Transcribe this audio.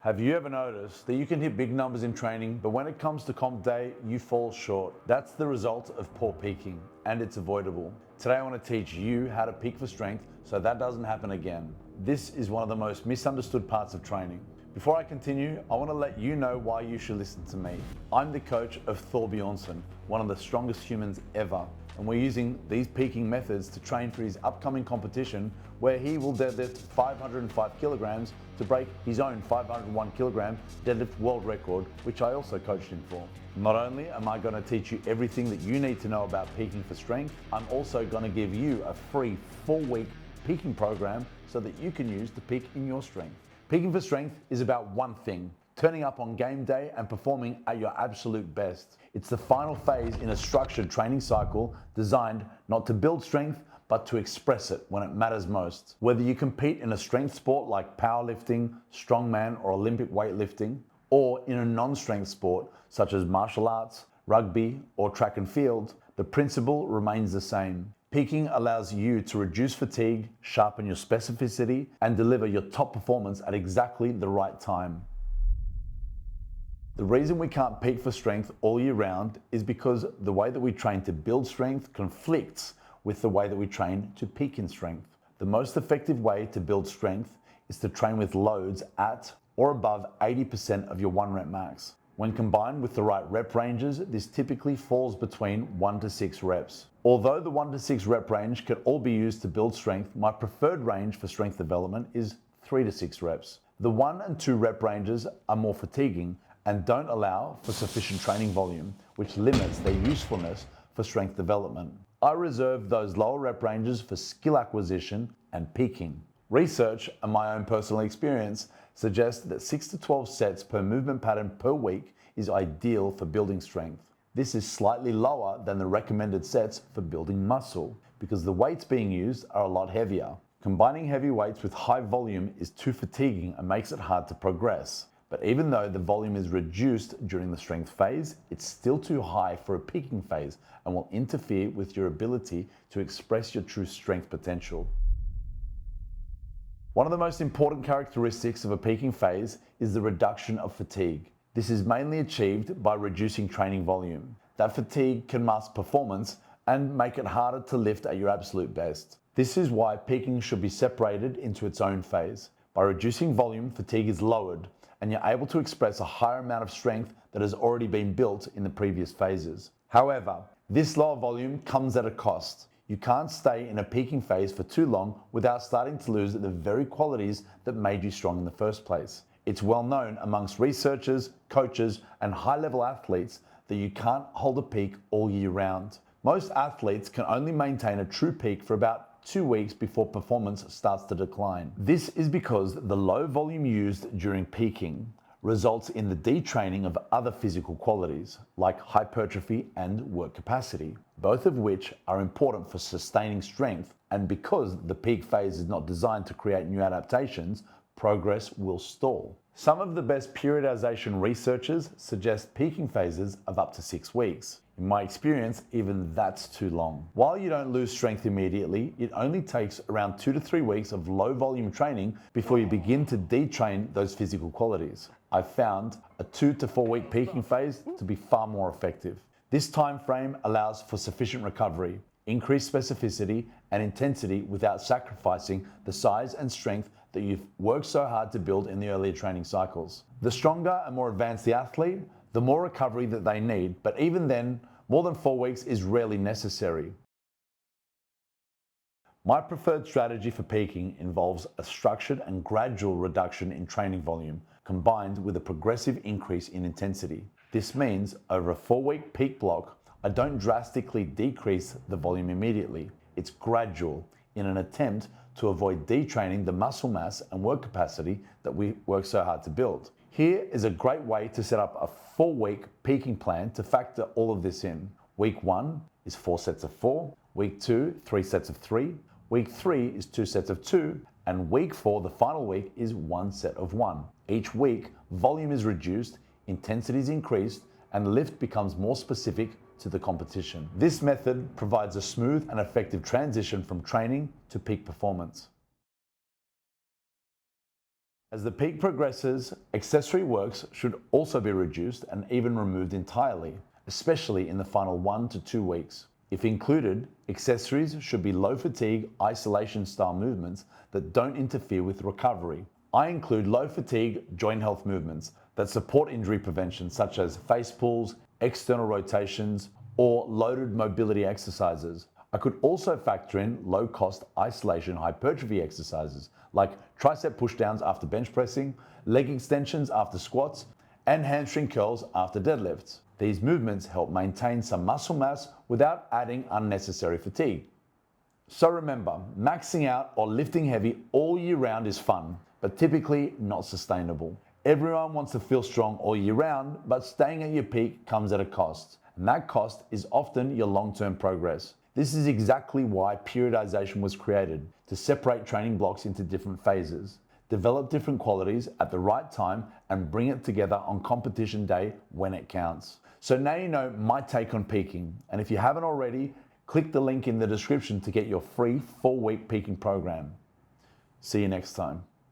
Have you ever noticed that you can hit big numbers in training, but when it comes to comp day, you fall short? That's the result of poor peaking, and it's avoidable. Today I want to teach you how to peak for strength so that doesn't happen again. This is one of the most misunderstood parts of training. Before I continue, I want to let you know why you should listen to me. I'm the coach of Thor Bjornsson, one of the strongest humans ever, and we're using these peaking methods to train for his upcoming competition where he will deadlift 505 kilograms to break his own 501 kilogram deadlift world record, which I also coached him for. Not only am I going to teach you everything that you need to know about peaking for strength, I'm also going to give you a free 4-week peaking program so that you can use to peak in your strength. Peaking for strength is about one thing: turning up on game day and performing at your absolute best. It's the final phase in a structured training cycle designed not to build strength, but to express it when it matters most. Whether you compete in a strength sport like powerlifting, strongman, or Olympic weightlifting, or in a non-strength sport such as martial arts, rugby, or track and field, the principle remains the same. Peaking allows you to reduce fatigue, sharpen your specificity, and deliver your top performance at exactly the right time. The reason we can't peak for strength all year round is because the way that we train to build strength conflicts with the way that we train to peak in strength. The most effective way to build strength is to train with loads at or above 80% of your 1 rep max. When combined with the right rep ranges, this typically falls between 1 to 6 reps. Although the 1 to 6 rep range can all be used to build strength, my preferred range for strength development is 3 to 6 reps. The 1 and 2 rep ranges are more fatiguing and don't allow for sufficient training volume, which limits their usefulness for strength development. I reserve those lower rep ranges for skill acquisition and peaking. Research and my own personal experience suggest that 6 to 12 sets per movement pattern per week is ideal for building strength. This is slightly lower than the recommended sets for building muscle because the weights being used are a lot heavier. Combining heavy weights with high volume is too fatiguing and makes it hard to progress. But even though the volume is reduced during the strength phase, it's still too high for a peaking phase and will interfere with your ability to express your true strength potential. One of the most important characteristics of a peaking phase is the reduction of fatigue. This is mainly achieved by reducing training volume. That fatigue can mask performance and make it harder to lift at your absolute best. This is why peaking should be separated into its own phase. By reducing volume, fatigue is lowered, and you're able to express a higher amount of strength that has already been built in the previous phases. However, this lower volume comes at a cost. You can't stay in a peaking phase for too long without starting to lose the very qualities that made you strong in the first place. It's well known amongst researchers, coaches, and high-level athletes that you can't hold a peak all year round. Most athletes can only maintain a true peak for about 2 weeks before performance starts to decline. This is because the low volume used during peaking results in the detraining of other physical qualities like hypertrophy and work capacity, both of which are important for sustaining strength, and because the peak phase is not designed to create new adaptations, progress will stall. Some of the best periodization researchers suggest peaking phases of up to 6 weeks. In my experience, even that's too long. While you don't lose strength immediately, it only takes around 2 to 3 weeks of low volume training before you begin to detrain those physical qualities. I've found a 2 to 4 week peaking phase to be far more effective. This time frame allows for sufficient recovery, increased specificity and intensity without sacrificing the size and strength that you've worked so hard to build in the earlier training cycles. The stronger and more advanced the athlete, the more recovery that they need, but even then, more than 4 weeks is rarely necessary. My preferred strategy for peaking involves a structured and gradual reduction in training volume, combined with a progressive increase in intensity. This means over a 4-week peak block, I don't drastically decrease the volume immediately. It's gradual in an attempt to avoid detraining the muscle mass and work capacity that we work so hard to build. Here is a great way to set up a 4-week peaking plan to factor all of this in. Week 1 is 4 sets of 4, week 2, 3 sets of 3, week 3 is 2 sets of 2, and week 4, the final week, is 1 set of 1. Each week, volume is reduced, intensity is increased, and the lift becomes more specific to the competition. This method provides a smooth and effective transition from training to peak performance. As the peak progresses, accessory works should also be reduced and even removed entirely, especially in the final 1 to 2 weeks. If included, accessories should be low fatigue, isolation style movements that don't interfere with recovery. I include low fatigue, joint health movements that support injury prevention, such as face pulls, external rotations, or loaded mobility exercises. I could also factor in low cost isolation hypertrophy exercises like tricep pushdowns after bench pressing, leg extensions after squats, and hamstring curls after deadlifts. These movements help maintain some muscle mass without adding unnecessary fatigue. So remember, maxing out or lifting heavy all year round is fun, but typically not sustainable. Everyone wants to feel strong all year round, but staying at your peak comes at a cost, and that cost is often your long-term progress. This is exactly why periodization was created, to separate training blocks into different phases, develop different qualities at the right time, and bring it together on competition day when it counts. So now you know my take on peaking, and if you haven't already, click the link in the description to get your free 4-week peaking program. See you next time.